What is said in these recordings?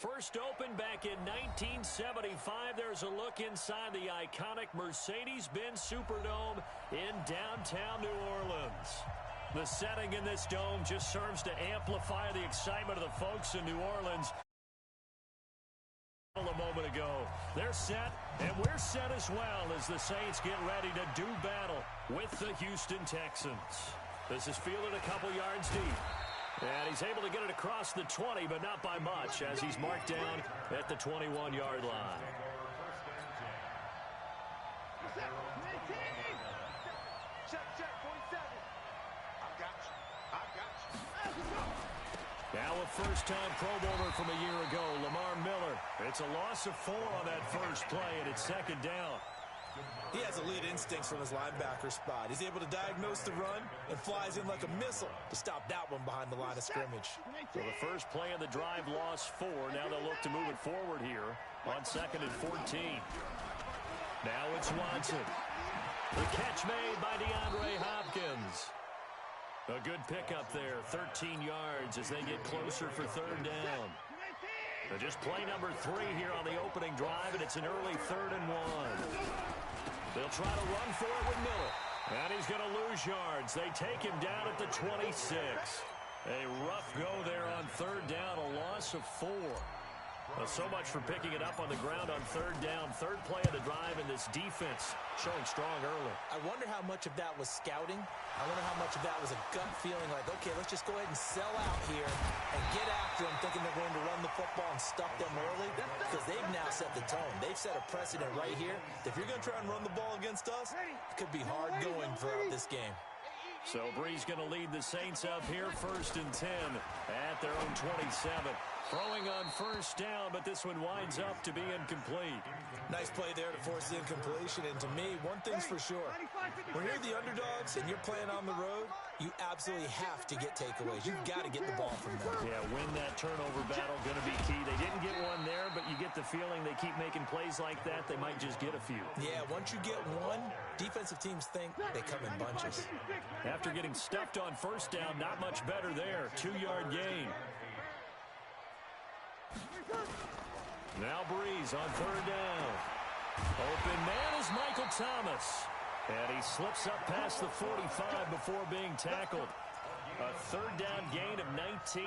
First opened back in 1975, there's a look inside the iconic Mercedes-Benz Superdome in downtown New Orleans. The setting in this dome just serves to amplify the excitement of the folks in New Orleans. A moment ago, they're set, and we're set as well as the Saints get ready to do battle with the Houston Texans. This is fielded a couple yards deep. And he's able to get it across the 20, but not by much, as he's marked down at the 21-yard line. Now a first-time Pro Bowler from a year ago, Lamar Miller. It's a loss of 4 on that first play, and it's second down. He has elite instincts from his linebacker spot. He's able to diagnose the run and flies in like a missile to stop that one behind the line of scrimmage. So the first play of the drive lost 4. Now they'll look to move it forward here on 2nd and 14. Now it's Watson. The catch made by DeAndre Hopkins. A good pickup there, 13 yards as they get closer for third down. Just play number 3 here on the opening drive, and it's an early 3rd and 1. They'll try to run for it with Miller. And he's going to lose yards. They take him down at the 26. A rough go there on third down, a loss of 4. So much for picking it up on the ground on third down. Third play of the drive, and this defense showing strong early. I wonder how much of that was scouting. I wonder how much of that was a gut feeling like, okay, let's just go ahead and sell out here and get after them, thinking they're going to run the football and stuff them early, because they've now set the tone. They've set a precedent right here. If you're going to try and run the ball against us, it could be hard going throughout this game. So Bree's going to lead the Saints up here, 1st and 10 at their own 27. Throwing on first down, but this one winds up to be incomplete. Nice play there to force the incompletion. And to me, one thing's for sure. When you're the underdogs and you're playing on the road, you absolutely have to get takeaways. You've got to get the ball from them. Yeah, win that turnover battle, going to be key. They didn't get one there, but you get the feeling they keep making plays like that, they might just get a few. Yeah, once you get one, defensive teams think they come in bunches. After getting stuffed on first down, not much better there. 2-yard gain. Now Breeze on third down. Open man is Michael Thomas. And he slips up past the 45 before being tackled. A third down gain of 19.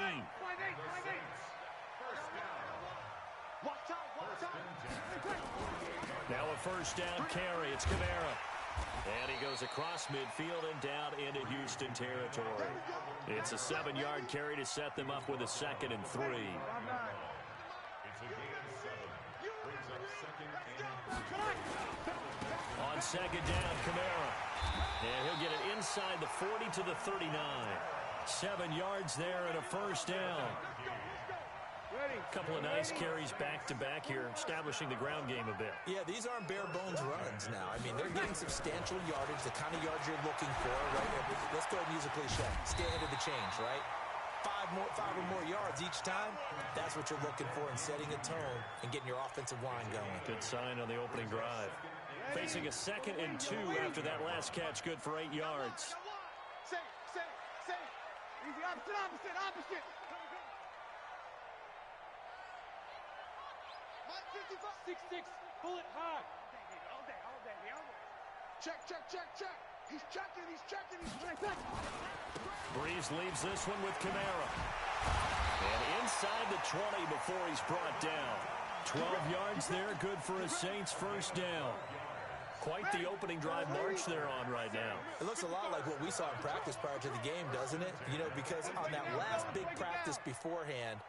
Now a first down carry. It's Kamara. And he goes across midfield and down into Houston territory. It's a 7-yard carry to set them up with a 2nd and 3. On second down, Kamara. And he'll get it inside the 40 to the 39. 7 yards there and a first down. A couple of nice carries back-to-back here, establishing the ground game a bit. Yeah, these aren't bare-bones runs now. I mean, they're getting substantial yardage, the kind of yards you're looking for, right? Let's go ahead and use a cliche. Stay ahead of the change, right? 5 or more yards each time, that's what you're looking for in setting a tone and getting your offensive line going. Good sign on the opening drive. Facing a 2nd and 2 after that last catch, good for 8 yards. Easy, opposite. 6'6", bullet high. All day. Check. He's checking. Breeze leaves this one with Kamara. And inside the 20 before he's brought down. 12 yards there, good for a Saints first down. Quite the opening drive march they're on right now. It looks a lot like what we saw in practice prior to the game, doesn't it? You know, because on that last big practice beforehand,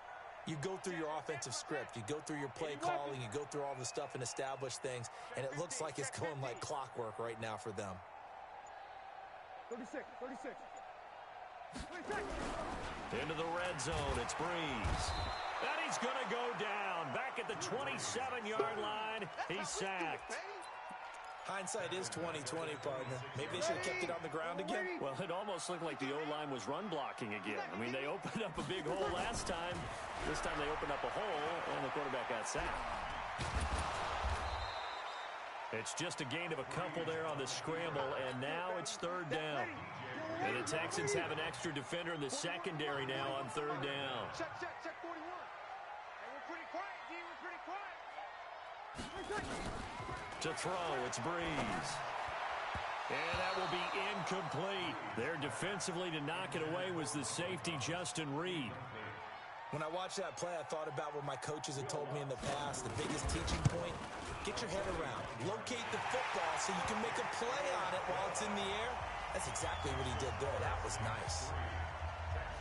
you go through your offensive script. You go through your play calling. You go through all the stuff and establish things. And it looks like it's going like clockwork right now for them. 36. Into the red zone, it's Breeze. And he's going to go down. Back at the 27-yard line, he's sacked. Hindsight is 20/20, partner. Maybe they should have kept it on the ground again. Well, it almost looked like the O-line was run blocking again. I mean, they opened up a big hole last time. This time they opened up a hole, and the quarterback got sacked. It's just a gain of a couple there on the scramble, and now it's third down. And the Texans have an extra defender in the secondary now on third down. Check 41. Hey, we're pretty quiet. To throw, it's Breeze. And that will be incomplete. There defensively to knock it away was the safety, Justin Reed. When I watched that play, I thought about what my coaches had told me in the past. The biggest teaching point, get your head around. Locate the football so you can make a play on it while it's in the air. That's exactly what he did there. That was nice.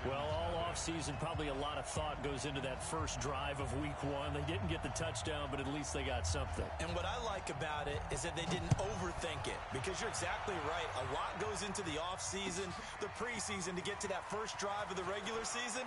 Well, all offseason, probably a lot of thought goes into that first drive of week one. They didn't get the touchdown, but at least they got something. And what I like about it is that they didn't overthink it, because you're exactly right. A lot goes into the offseason, the preseason, to get to that first drive of the regular season.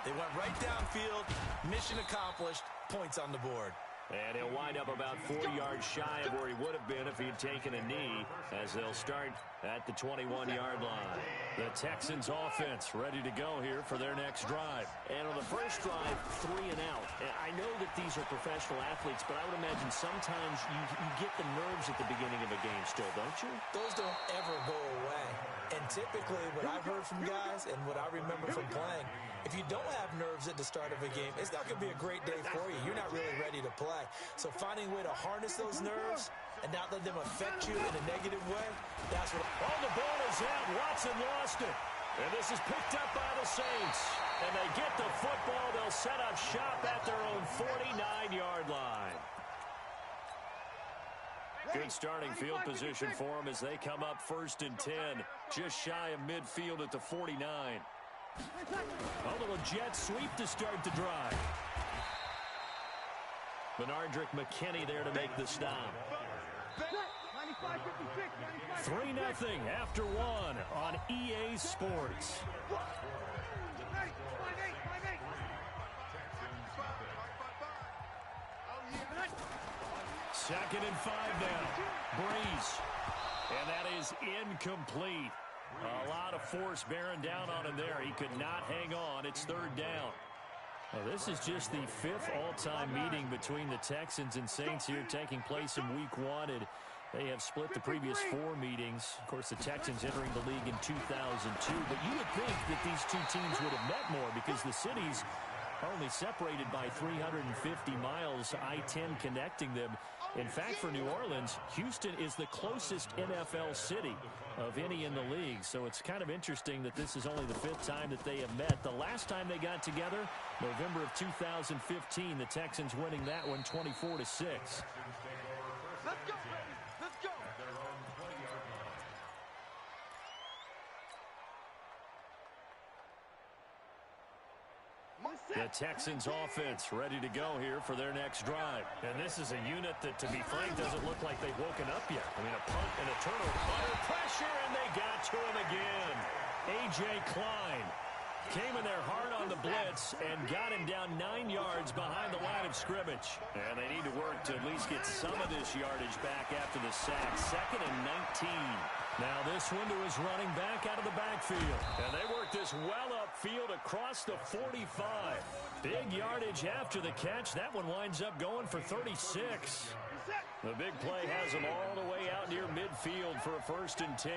They went right downfield, mission accomplished, points on the board. And he'll wind up about 4 yards shy of where he would have been if he had taken a knee, as they'll start at the 21-yard line. The Texans offense ready to go here for their next drive. And on the first drive, 3 and out. I know that these are professional athletes, but I would imagine sometimes you get the nerves at the beginning of a game still, don't you? Those don't ever go away. And typically what I've heard from guys and what I remember from playing, if you don't have nerves at the start of a game, it's not going to be a great day for you. You're not really ready to play. So finding a way to harness those nerves and not let them affect you in a negative way, that's what... Oh, the ball is out. Watson lost it. And this is picked up by the Saints. And they get the football. They'll set up shop at their own 49-yard line. Good starting field position for them as they come up 1st and 10. Just shy of midfield at the 49. A little jet sweep to start the drive. Bernardrick McKinney there to make the stop. 3-0 after 1 on EA Sports. Second and 5 now. Breeze. And that is incomplete. A lot of force bearing down on him there. He could not hang on. It's 3rd down. Well, this is just the 5th all-time meeting between the Texans and Saints here, taking place in Week 1. And they have split the previous 4 meetings. Of course, the Texans entering the league in 2002. But you would think that these two teams would have met more because the cities are only separated by 350 miles, I-10 connecting them. In fact, for New Orleans, Houston is the closest NFL city of any in the league. So it's kind of interesting that this is only the 5th time that they have met. The last time they got together, November of 2015, the Texans winning that one 24-6. Let's go, let's go. The Texans offense ready to go here for their next drive. And this is a unit that, to be frank, doesn't look like they've woken up yet. I mean, a punt and a turnover. Under pressure, and they got to him again. A.J. Klein came in there hard on the blitz and got him down 9 yards behind the line of scrimmage. And they need to work to at least get some of this yardage back after the sack. 2nd and 19. Now this window is running back out of the backfield. And they work this well upfield across the 45. Big yardage after the catch. That one winds up going for 36. The big play has them all the way out near midfield for a 1st and 10.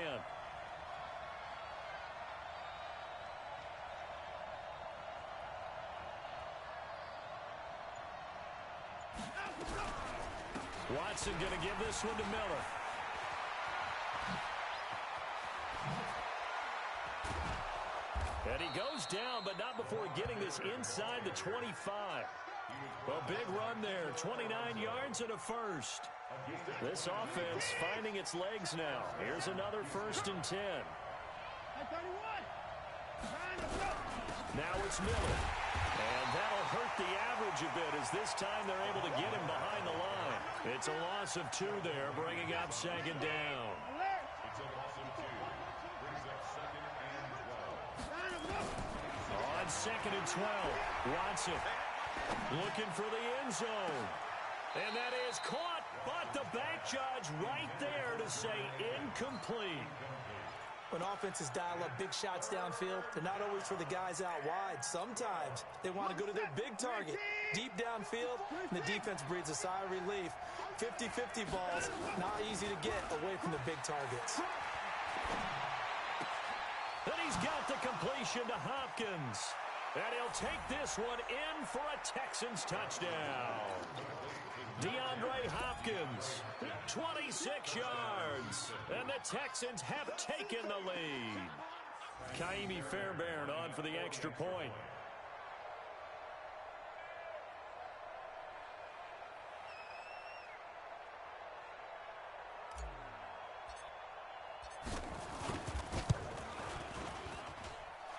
Watson going to give this one to Miller. And he goes down, but not before getting this inside the 25. A big run there, 29 yards and a 1st. This offense finding its legs now. Here's another 1st and 10. Now it's Miller. And that'll hurt the average a bit as this time they're able to get him behind the line. It's a loss of 2 there, bringing up 2nd down. On 2nd and 12, Watson looking for the end zone. And that is caught, but the back judge right there to say incomplete. When offenses dial up big shots downfield, they're not always for the guys out wide. Sometimes they want to go to their big target, deep downfield, and the defense breathes a sigh of relief. 50-50 balls, not easy to get away from the big targets. And he's got the completion to Hopkins. And he'll take this one in for a Texans touchdown. DeAndre Hopkins, 26 yards. And the Texans have taken the lead. Kaimi Fairbairn on for the extra point.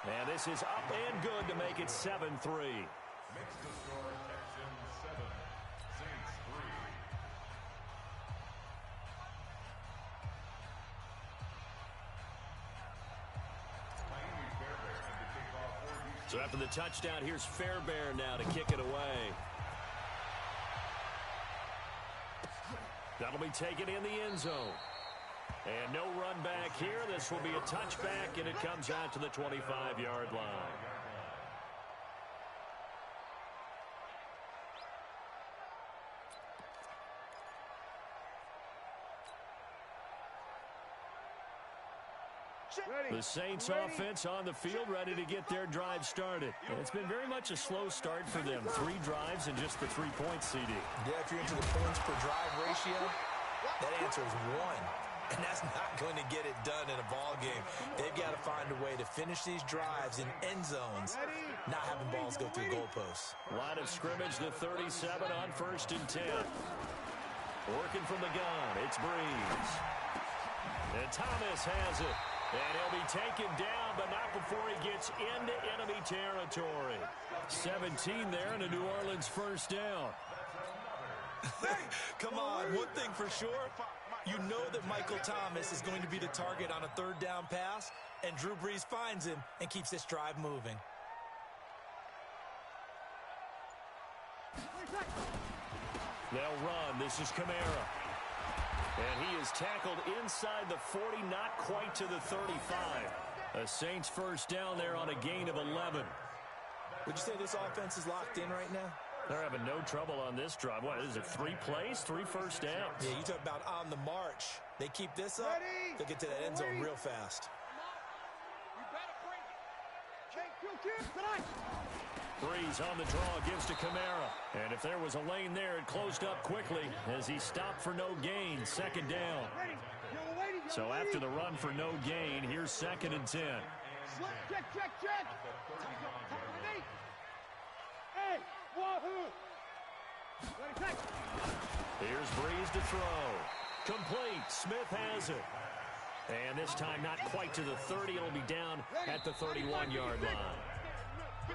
And this is up and good to make it 7-3. Makes the score Texans 7, Saints 3. So after the touchdown, here's Fairbairn now to kick it away. That'll be taken in the end zone. And no run back here. This will be a touchback, and it comes out to the 25-yard line. The Saints offense on the field, ready to get their drive started. And it's been very much a slow start for them. 3 drives and just the 3 points, CD. Yeah, if you're into the points per drive ratio, that answer is 1. And that's not going to get it done in a ball game. They've got to find a way to finish these drives in end zones, not having balls go through goalposts. Line of scrimmage, the 37 on 1st and 10. Working from the gun, it's Breeze. And Thomas has it. And he'll be taken down, but not before he gets into enemy territory. 17 there and a New Orleans first down. Come on, one thing for sure, you know that Michael Thomas is going to be the target on a 3rd down pass, and Drew Brees finds him and keeps this drive moving. They'll run. This is Kamara. And he is tackled inside the 40, not quite to the 35. A Saints first down there on a gain of 11. Would you say this offense is locked in right now? They're having no trouble on this drive. What is it, 3 plays, 3 first downs? Yeah, you talk about on the march. They keep this up, they'll get to that end zone real fast. You better bring it. Breeze on the draw, gives to Kamara. And if there was a lane there, it closed up quickly as he stopped for no gain. 2nd down. So after the run for no gain, here's 2nd and 10. Check. Hey, Wahoo! Here's Breeze to throw. Complete. Smith has it. And this time not quite to the 30. It'll be down at the 31-yard line.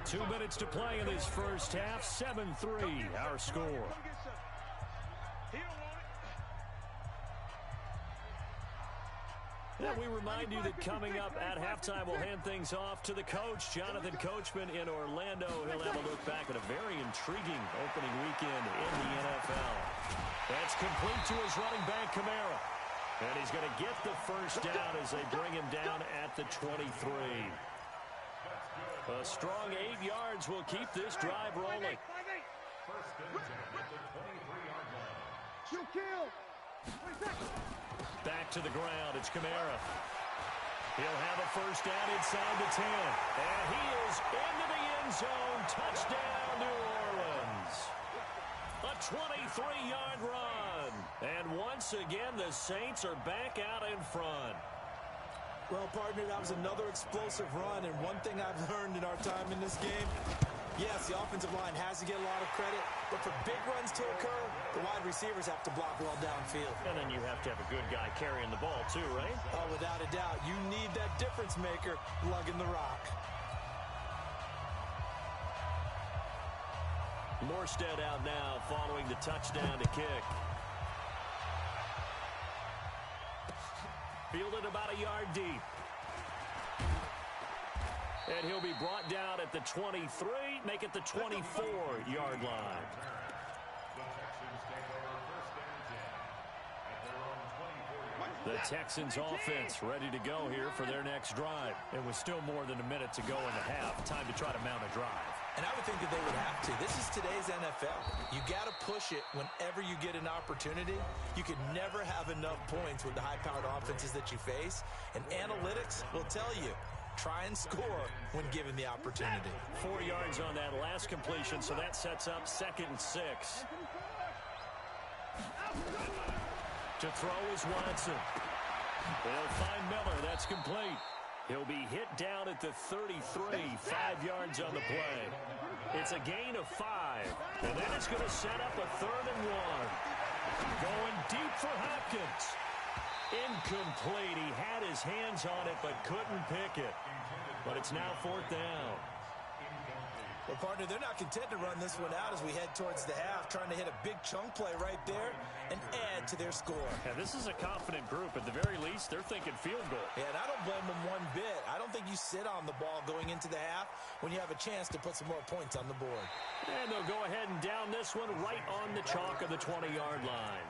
2 minutes to play in this first half. 7-3, our score. Now we remind you that coming up at halftime, we'll hand things off to the coach, Jonathan Coachman in Orlando. He'll have a look back at a very intriguing opening weekend in the NFL. That's complete to his running back, Kamara. And he's going to get the first down as they bring him down at the 23. A strong 8 yards will keep this drive rolling. Back to the ground, it's Kamara. He'll have a first down inside the 10. And he is into the end zone. Touchdown, New Orleans. A 23-yard run. And once again, the Saints are back out in front. Well, partner, that was another explosive run, and one thing I've learned in our time in this game, yes, the offensive line has to get a lot of credit, but for big runs to occur, the wide receivers have to block well downfield. And then you have to have a good guy carrying the ball too, right? Oh, without a doubt. You need that difference maker lugging the rock. Morstead out now following the touchdown to kick. Fielded about a yard deep. And he'll be brought down at the 23, make it the 24-yard line. The Texans offense ready to go here for their next drive. It was still more than a minute to go in the half. Time to try to mount a drive. And I would think that they would have to. This is today's NFL. You got to push it whenever you get an opportunity. You can never have enough points with the high-powered offenses that you face. And analytics will tell you, try and score when given the opportunity. 4 yards on that last completion, so that sets up 2nd and 6. To throw is Watson. They'll find Miller. That's complete. He'll be hit down at the 33, 5 yards on the play. It's a gain of 5, and then it's going to set up a 3rd and 1. Going deep for Hopkins. Incomplete. He had his hands on it, but couldn't pick it. But it's now 4th down. Well, partner, they're not content to run this one out as we head towards the half, trying to hit a big chunk play right there and add to their score. Yeah, this is a confident group. At the very least, they're thinking field goal. Yeah, and I don't blame them one bit. I don't think you sit on the ball going into the half when you have a chance to put some more points on the board. And they'll go ahead and down this one right on the chalk of the 20-yard line.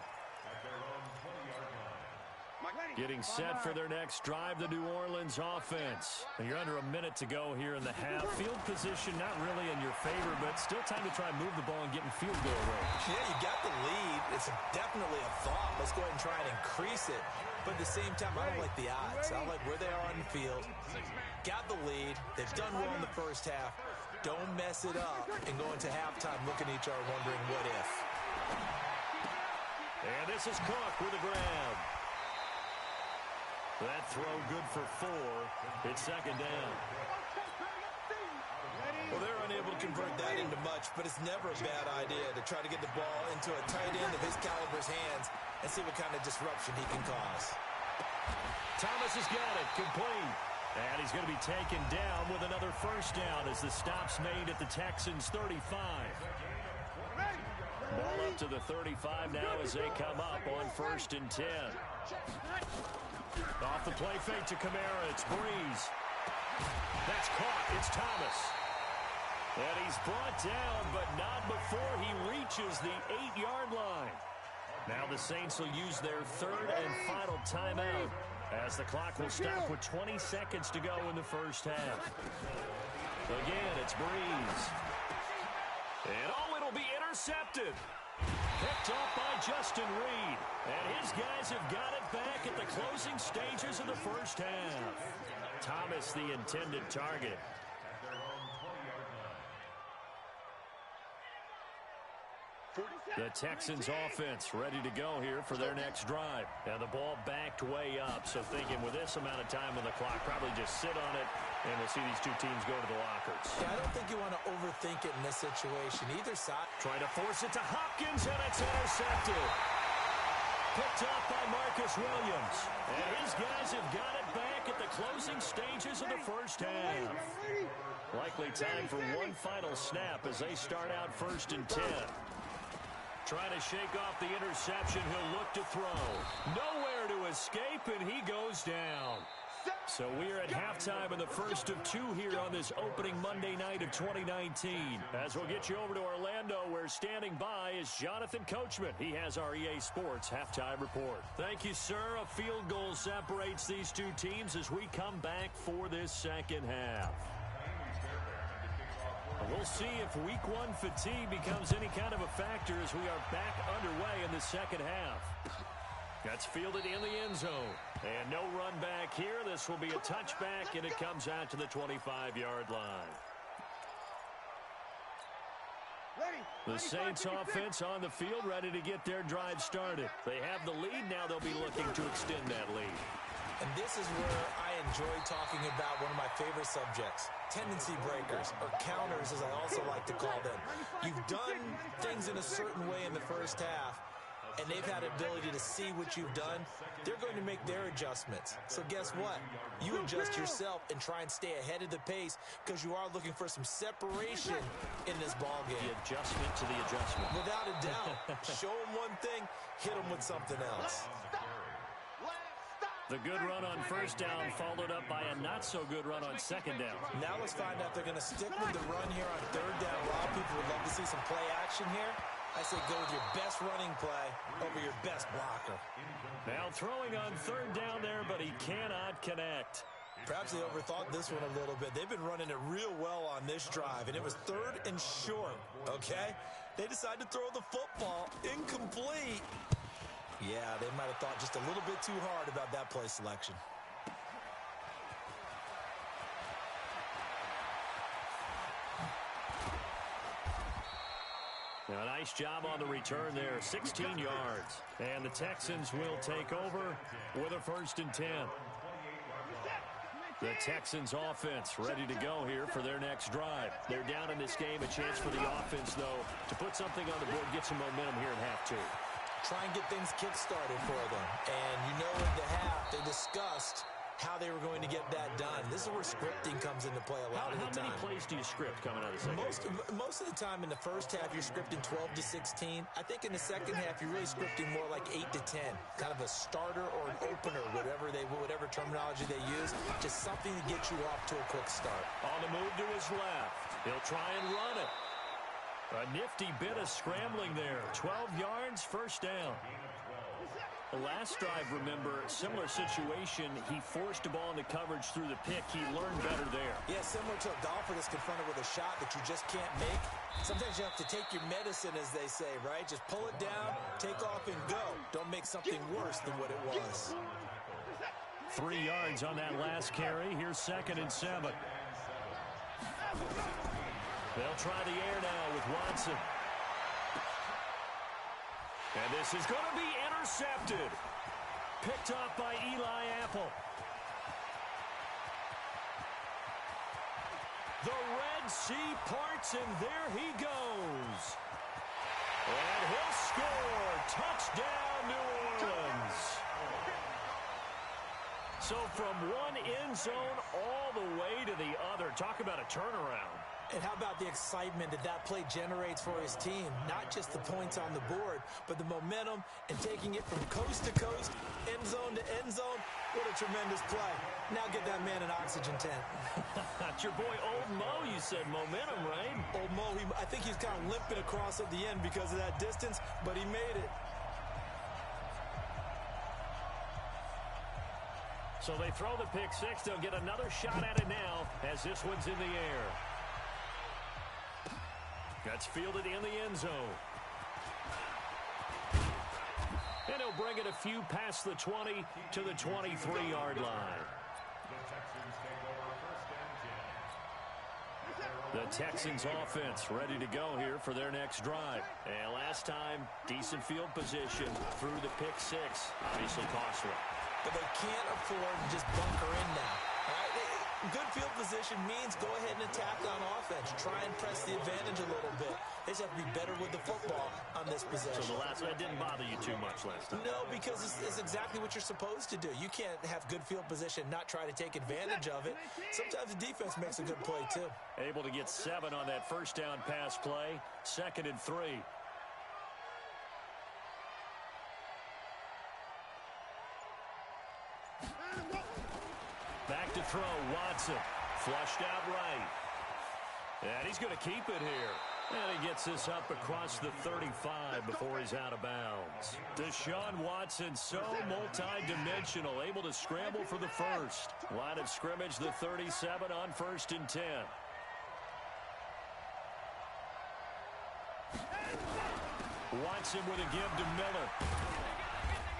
Getting set for their next drive, the New Orleans offense. And you're under a minute to go here in the half. Field position not really in your favor, but still time to try and move the ball and get in field goal range. Yeah, you got the lead. It's definitely a thought. Let's go ahead and try and increase it. But at the same time, I don't like the odds. I don't like where they are on the field. Got the lead. They've done well in the first half. Don't mess it up and go into halftime looking at each other wondering what if. And this is Cook with a grab. That throw good for 4. It's 2nd down. Well, they're unable to convert that into much, but it's never a bad idea to try to get the ball into a tight end of his caliber's hands and see what kind of disruption he can cause. Thomas has got it. Complete. And he's going to be taken down with another 1st down as the stop's made at the Texans' 35. Ball up to the 35 now as they come up on 1st and 10. Off the play fake to Kamara. It's Breeze. That's caught. It's Thomas. And he's brought down, but not before he reaches the 8-yard line. Now the Saints will use their 3rd and final timeout as the clock will stop with 20 seconds to go in the first half. Again, it's Breeze. And it'll be intercepted. Picked off by Justin Reed. And his guys have got it back at the closing stages of the first half. Thomas, the intended target. The Texans offense ready to go here for their next drive. Now the ball backed way up, so thinking with this amount of time on the clock, probably just sit on it, and we'll see these two teams go to the lockers. Yeah, I don't think you want to overthink it in this situation. Either side. Trying to force it to Hopkins, and it's intercepted. Picked off by Marcus Williams. And his guys have got it back at the closing stages of the first half. Likely time for one final snap as they start out 1st and 10. Trying to shake off the interception. He'll look to throw. Nowhere to escape, and he goes down. So we are at halftime in the first of 2 here on this opening Monday night of 2019. As we'll get you over to Orlando, where standing by is Jonathan Coachman. He has our EA Sports halftime report. Thank you, sir. A field goal separates these two teams as we come back for this second half. We'll see if week 1 fatigue becomes any kind of a factor as we are back underway in the second half. That's fielded in the end zone. And no run back here. This will be a touchback, and it comes out to the 25-yard line. The Saints offense on the field ready to get their drive started. They have the lead. Now they'll be looking to extend that lead. And this is where I enjoy talking about one of my favorite subjects, tendency breakers, or counters as I also like to call them. You've done things in a certain way in the first half, and they've had the ability to see what you've done. They're going to make their adjustments. So guess what? You adjust yourself and try and stay ahead of the pace because you are looking for some separation in this ball game. The adjustment to the adjustment. Without a doubt. Show them one thing, hit them with something else. The good run on 1st down followed up by a not-so-good run on 2nd down. Now let's find out if they're going to stick with the run here on 3rd down. A lot of people would love to see some play action here. I say go with your best running play over your best blocker. Now throwing on 3rd down there, but he cannot connect. Perhaps they overthought this one a little bit. They've been running it real well on this drive, and it was 3rd and short, okay? They decided to throw the football incomplete. Yeah, they might have thought just a little bit too hard about that play selection. Now, a nice job on the return there, 16 yards. And the Texans will take over with a 1st and 10. The Texans offense ready to go here for their next drive. They're down in this game. A chance for the offense, though, to put something on the board, get some momentum here in half 2. Try and get things kick-started for them. And you know in the half, they discussed how they were going to get that done. This is where scripting comes into play a lot of the time. How many plays do you script coming out of the second? Most of the time in the first half, you're scripting 12 to 16. I think in the second half, you're really scripting more like 8 to 10. Kind of a starter or an opener, whatever terminology they use. Just something to get you off to a quick start. On the move to his left. He'll try and run it. A nifty bit of scrambling there. 12 yards, 1st down. The last drive, remember, similar situation. He forced the ball into coverage through the pick. He learned better there. Yeah, similar to a golfer that's confronted with a shot that you just can't make. Sometimes you have to take your medicine, as they say, right? Just pull it down, take off, and go. Don't make something worse than what it was. 3 yards on that last carry. Here's 2nd and 7. They'll try the air now with Watson. And this is going to be intercepted. Picked off by Eli Apple. The Red Sea parts, and there he goes. And he'll score. Touchdown, New Orleans. So from one end zone all the way to the other. Talk about a turnaround. And how about the excitement that play generates for his team? Not just the points on the board, but the momentum and taking it from coast to coast, end zone to end zone. What a tremendous play. Now get that man an oxygen tent. That's your boy Old Mo. You said momentum, right? Old Mo, I think he's kind of limping across at the end because of that distance, but he made it. So they throw the pick 6. They'll get another shot at it now as this one's in the air. That's fielded in the end zone. And he'll bring it a few past the 20 to the 23-yard line. The Texans offense ready to go here for their next drive. And last time, decent field position through the pick 6. Obviously costly. But they can't afford to just bunker in now. All right? Good field position means go ahead and attack on offense. Try and press the advantage a little bit. They just have to be better with the football on this possession. So the last one didn't bother you too much last time? No, because it's exactly what you're supposed to do. You can't have good field position, not try to take advantage of it. Sometimes the defense makes a good play, too. Able to get 7 on that 1st down pass play. 2nd and 3. Back to throw, Watson. Flushed out right. And he's going to keep it here. And he gets this up across the 35 before he's out of bounds. Deshaun Watson, so multi-dimensional, able to scramble for the 1st. Line of scrimmage, the 37 on 1st and 10. Watson with a give to Miller.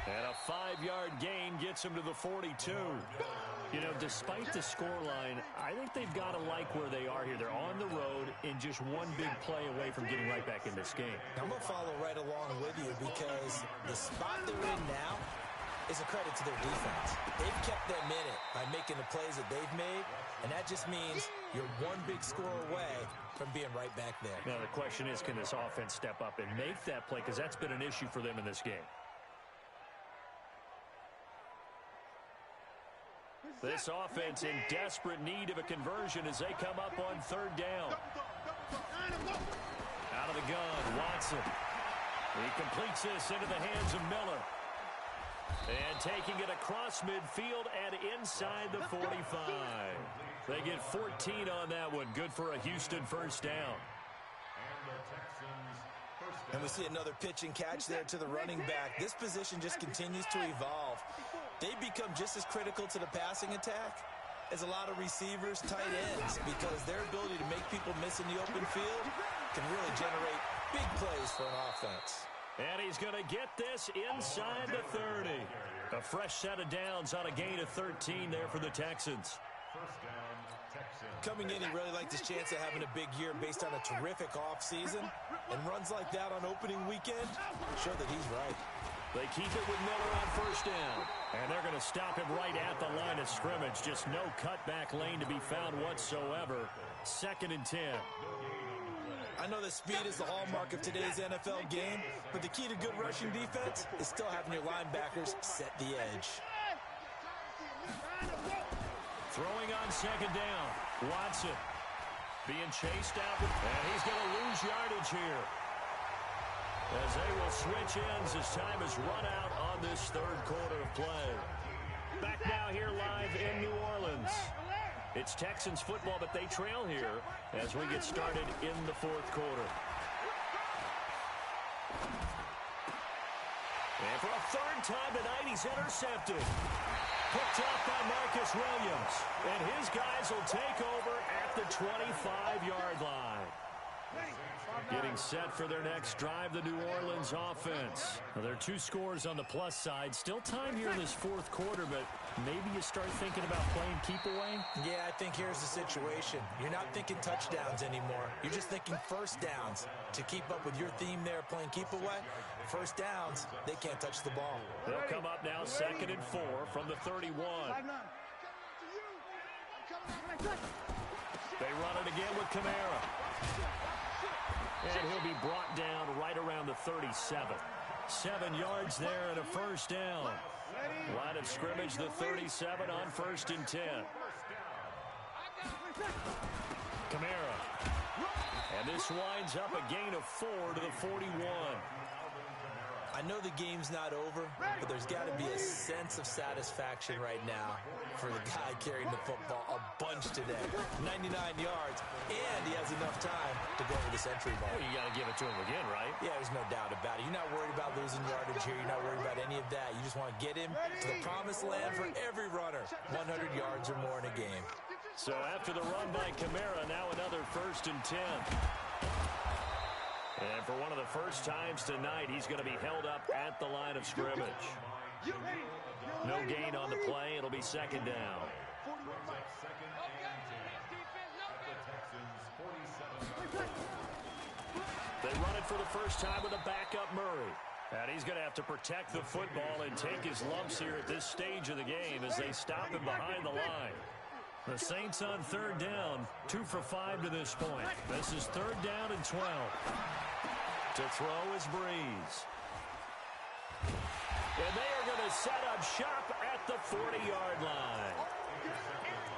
And a 5-yard gain gets him to the 42. You know, despite the scoreline, I think they've got to like where they are here. They're on the road and just one big play away from getting right back in this game. I'm going to follow right along with you because the spot they're in now is a credit to their defense. They've kept them in it by making the plays that they've made, and that just means you're one big score away from being right back there. Now, the question is, can this offense step up and make that play? Because that's been an issue for them in this game. This offense in desperate need of a conversion as they come up on 3rd down. Out of the gun, Watson. He completes this into the hands of Miller. And taking it across midfield and inside the 45. They get 14 on that one. Good for a Houston 1st down. And we see another pitch and catch there to the running back. This position just continues to evolve. They become just as critical to the passing attack as a lot of receivers, tight ends, because their ability to make people miss in the open field can really generate big plays for an offense. And he's going to get this inside the 30. A fresh set of downs on a gain of 13 there for the Texans. First down, Texans. Coming in, he really liked his chance of having a big year based on a terrific offseason. And runs like that on opening weekend show that he's right. They keep it with Miller on first down. And they're going to stop him right at the line of scrimmage. Just no cutback lane to be found whatsoever. 2nd and 10. I know that speed is the hallmark of today's NFL game, but the key to good rushing defense is still having your linebackers set the edge. Throwing on 2nd down. Watson being chased out, and he's going to lose yardage here. As they will switch ends as time has run out on this 3rd quarter of play. Back now here live in New Orleans. It's Texans football, but they trail here as we get started in the 4th quarter. And for a 3rd time tonight, he's intercepted. Picked up by Marcus Williams. And his guys will take over at the 25-yard line. Getting set for their next drive, the New Orleans offense. Well, there are 2 scores on the plus side. Still time here in this 4th quarter, but maybe you start thinking about playing keep away? Yeah, I think here's the situation. You're not thinking touchdowns anymore. You're just thinking first downs. To keep up with your theme there, playing keep away, first downs, they can't touch the ball. They'll come up now 2nd and 4 from the 31. They run it again with Kamara. And he'll be brought down right around the 37. 7 yards there and a first down. Line of scrimmage, the 37 on 1st and 10. Kamara. And this winds up a gain of 4 to the 41. I know the game's not over, but there's got to be a sense of satisfaction right now for the guy carrying the football a bunch today. 99 yards, and he has enough time to go over the century mark. Well, you got to give it to him again, right? Yeah, there's no doubt about it. You're not worried about losing yardage here. You're not worried about any of that. You just want to get him to the promised land for every runner. 100 yards or more in a game. So after the run by Kamara, now another 1st and 10. And for one of the first times tonight, he's going to be held up at the line of scrimmage. No gain on the play. It'll be 2nd down. They run it for the first time with a backup Murray. And he's going to have to protect the football and take his lumps here at this stage of the game as they stop him behind the line. The Saints on 3rd down, 2 for 5 to this point. This is 3rd down and 12. To throw is Breeze. And they are going to set up shop at the 40-yard line.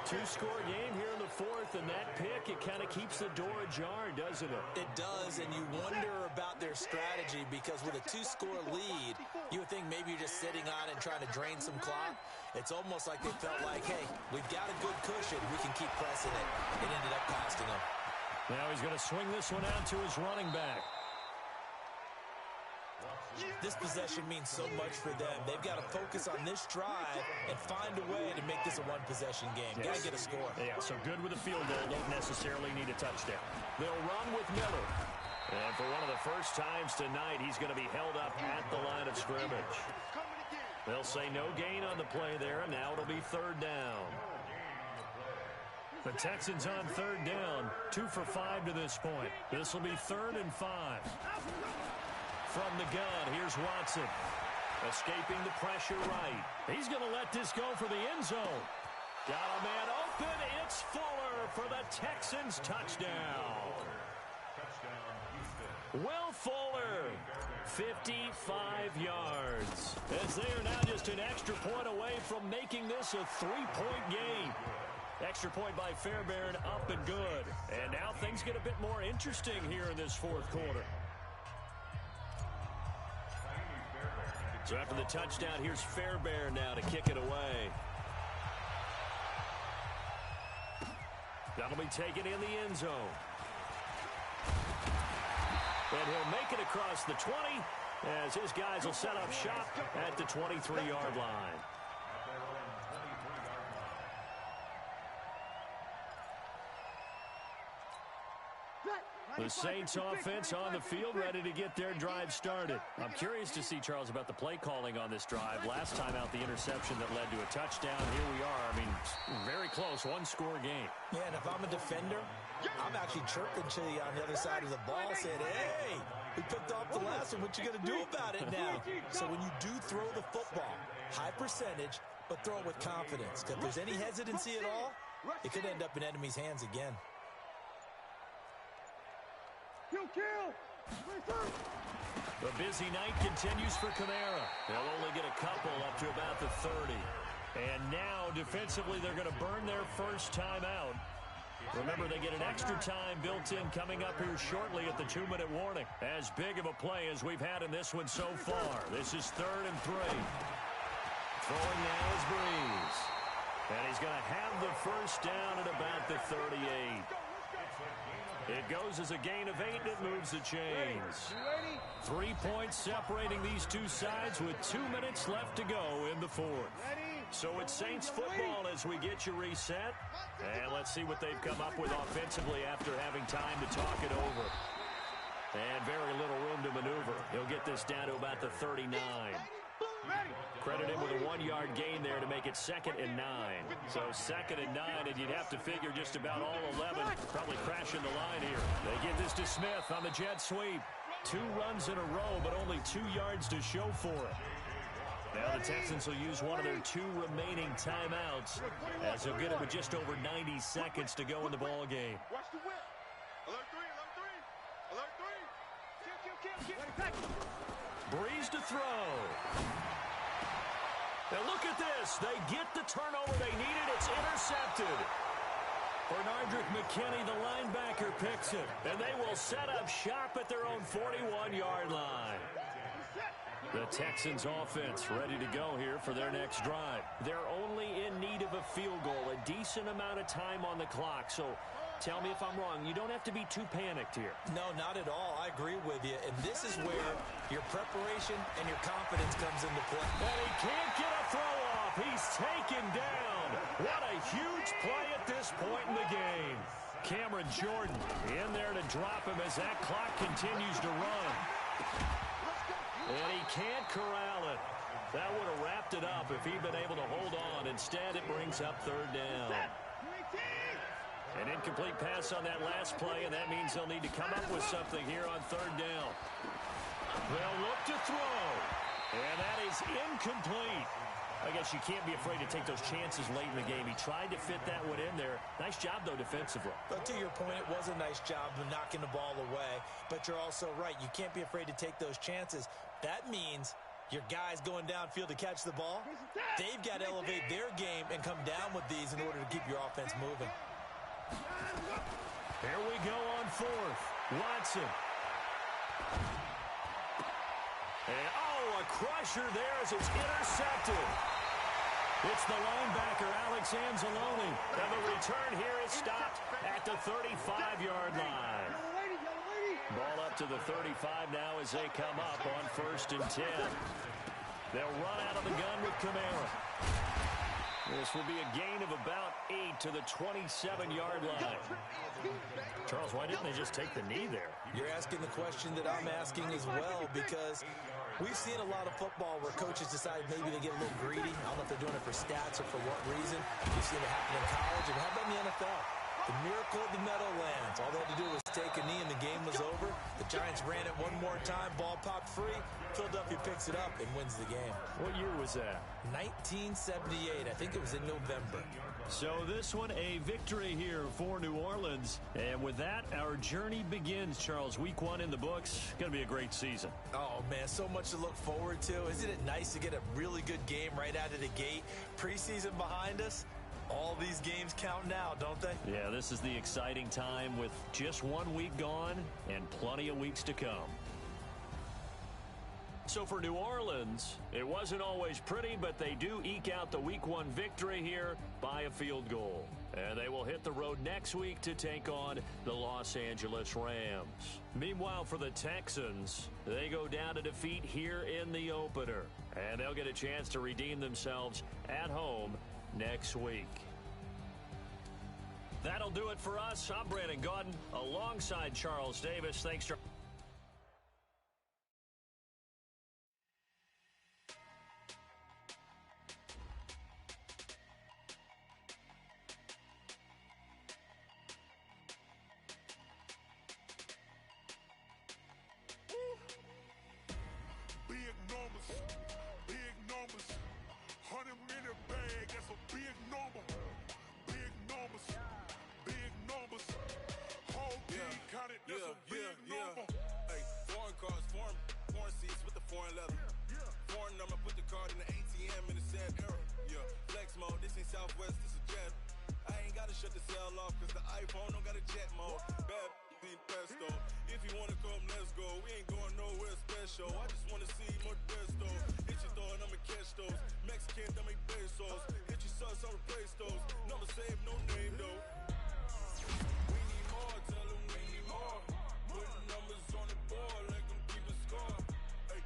2-score game here in the 4th, and that pick, it kind of keeps the door ajar, doesn't it? It does, and you wonder about their strategy because with a 2-score lead, you would think maybe you're just sitting on it and trying to drain some clock. It's almost like they felt like, hey, we've got a good cushion. We can keep pressing it. It ended up costing them. Now he's going to swing this one out to his running back. This possession means so much for them. They've got to focus on this drive and find a way to make this a one-possession game. Yes. Got to get a score. Yeah, so good with a field goal. Don't necessarily need a touchdown. They'll run with Miller. And for one of the first times tonight, he's going to be held up at the line of scrimmage. They'll say no gain on the play there, and now it'll be 3rd down. The Texans on 3rd down, 2 for 5 to this point. This will be 3rd and 5. From the gun, here's Watson. Escaping the pressure right. He's going to let this go for the end zone. Got a man open. It's Fuller for the Texans touchdown. Will Fuller, 55 yards. As they are now just an extra point away from making this a 3-point game. Extra point by Fairbairn, up and good. And now things get a bit more interesting here in this 4th quarter. So after the touchdown, here's Fairbairn now to kick it away. That'll be taken in the end zone. And he'll make it across the 20 as his guys will set up shop at the 23-yard line. The Saints offense on the field, ready to get their drive started. I'm curious to see, Charles, about the play calling on this drive. Last time out, the interception that led to a touchdown. Here we are. I mean, very close, one-score game. Yeah, and if I'm a defender, I'm actually chirping to you on the other side of the ball, saying, hey, we picked off the last one. What you going to do about it now? So when you do throw the football, high percentage, but throw it with confidence. Because if there's any hesitancy at all, it could end up in enemy's hands again. The busy night continues for Kamara. They'll only get a couple up to about the 30. And now, defensively, they're going to burn their first time out. Remember, they get an extra time built in coming up here shortly at the 2-minute warning. As big of a play as we've had in this one so far. This is 3rd and 3. Throwing now is Breeze. And he's going to have the first down at about the 38. It goes as a gain of 8, and it moves the chains. 3 points separating these two sides with 2 minutes left to go in the 4th. So it's Saints football as we get you reset. And let's see what they've come up with offensively after having time to talk it over. And very little room to maneuver. He'll get this down to about the 39. Credit him with a 1-yard gain there to make it 2nd and 9. So 2nd and 9, and you'd have to figure just about all 11 probably crashing the line here. They get this to Smith on the jet sweep. 2 runs in a row, but only 2 yards to show for it. Now the Texans will use one of their 2 remaining timeouts as they'll get it with just over 90 seconds to go in the ball game. Watch the whip. Alert 3, alert 3. Alert 3. Breeze to throw. Now look at this. They get the turnover they needed. It's intercepted. Bernardrick McKinney, the linebacker, picks it. And they will set up shop at their own 41-yard line. The Texans offense ready to go here for their next drive. They're only in need of a field goal, a decent amount of time on the clock. So tell me if I'm wrong. You don't have to be too panicked here. No, not at all. I agree with you. And this is where your preparation and your confidence comes into play. And he can't get a throw off. He's taken down. What a huge play at this point in the game. Cameron Jordan in there to drop him as that clock continues to run. And he can't corral it. That would have wrapped it up if he'd been able to hold on. Instead, it brings up 3rd down. An incomplete pass on that last play, and that means they'll need to come up with something here on 3rd down. They'll look to throw. And that is incomplete. I guess you can't be afraid to take those chances late in the game. He tried to fit that one in there. Nice job, though, defensively. But to your point, it was a nice job of knocking the ball away. But you're also right. You can't be afraid to take those chances. That means your guys going downfield to catch the ball, they've got to elevate their game and come down with these in order to keep your offense moving. Here we go on 4th. Watson. And, a crusher there as it's intercepted. It's the linebacker, Alex Anzalone. And the return here is stopped at the 35-yard line. Ball up to the 35 now as they come up on 1st and 10. They'll run out of the gun with Kamara. This will be a gain of about 8 to the 27-yard line. Charles, why didn't they just take the knee there? You're asking the question that I'm asking as well, because we've seen a lot of football where coaches decide maybe they get a little greedy. I don't know if they're doing it for stats or for what reason. We've seen it happen in college, and how about in the NFL? The miracle of the Meadowlands. All they had to do was take a knee and the game was over. The Giants ran it one more time. Ball popped free. Philadelphia picks it up and wins the game. What year was that? 1978. I think it was in November. So this one, a victory here for New Orleans. And with that, our journey begins, Charles. Week 1 in the books. Going to be a great season. Oh, man, so much to look forward to. Isn't it nice to get a really good game right out of the gate? Preseason behind us. All these games count now, don't they? Yeah, this is the exciting time with just 1 week gone and plenty of weeks to come. So for New Orleans, it wasn't always pretty, but they do eke out the Week 1 victory here by a field goal. And they will hit the road next week to take on the Los Angeles Rams. Meanwhile, for the Texans, they go down to defeat here in the opener. And they'll get a chance to redeem themselves at home next week. That'll do it for us. I'm Brandon Gaudin alongside Charles Davis. Thanks, Charles. Big numbers, big numbers. 100-minute bag, that's a big number. Big numbers, big numbers. Whole team counted, that's a big number. Hey, foreign cars, foreign seats with the foreign leather. Foreign number, put the card in the ATM in the sad era. Yeah, flex mode, this ain't Southwest, this is Jet. I ain't gotta shut the cell off, cause the iPhone don't got a jet mode. Bad need pesto. If you wanna come, let's go. We ain't going nowhere special. I just wanna see more desto. Hit your throw and I'ma catch those. Mexican, dummy pesos. Hit your sus, I'll replace those. Number save, no name though. We need more, tell them we need more. Putting numbers on the board, like them keep a score. Hey,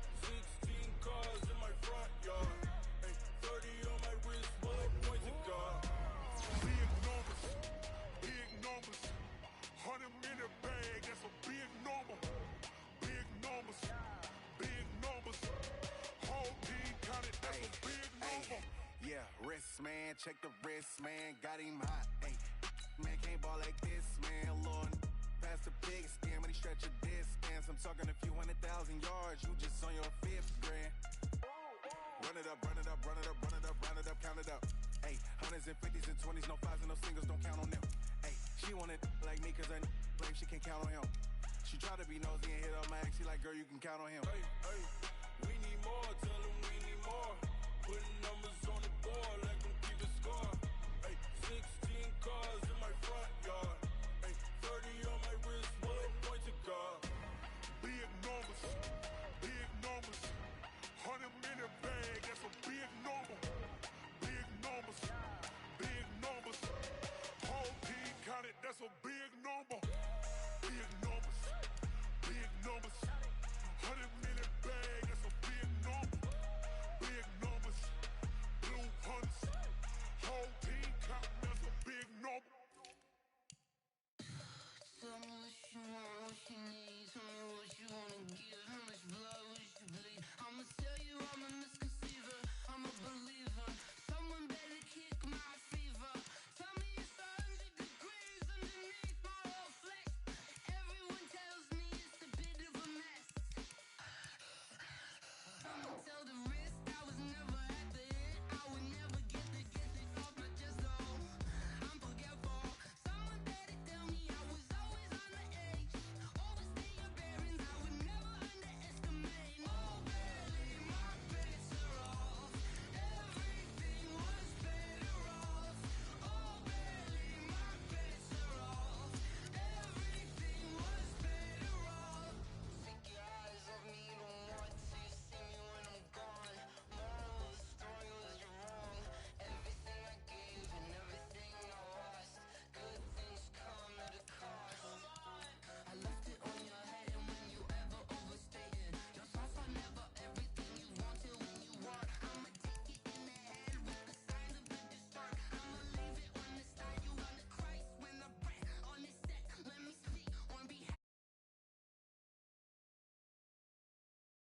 16 cars in my front yard. Hey, 30 on my wrist, bullet pointed guard. Big numbers, big numbers. 100-minute bag, that's a big number. Big numbers, big numbers. Whole team counted, that's a big number. Yeah, wrist man, check the wrist man, got him hot. Hey, man can't ball like this, man. Lord, pass the big skin when he stretch a distance. I'm talking a few 100,000 yards, you just on your 5th grand. Run it up, run it up, run it up, run it up, round it up, count it up. Hey, hundreds and 50s and 20s, no 5s and no singles, don't count on them. Hey, she wanted like me cause I blame she can count on him. She tried to be nosy and hit up my ex, she like, girl, you can count on him. Hey, we need more, tell them we need more. Putting numbers on the board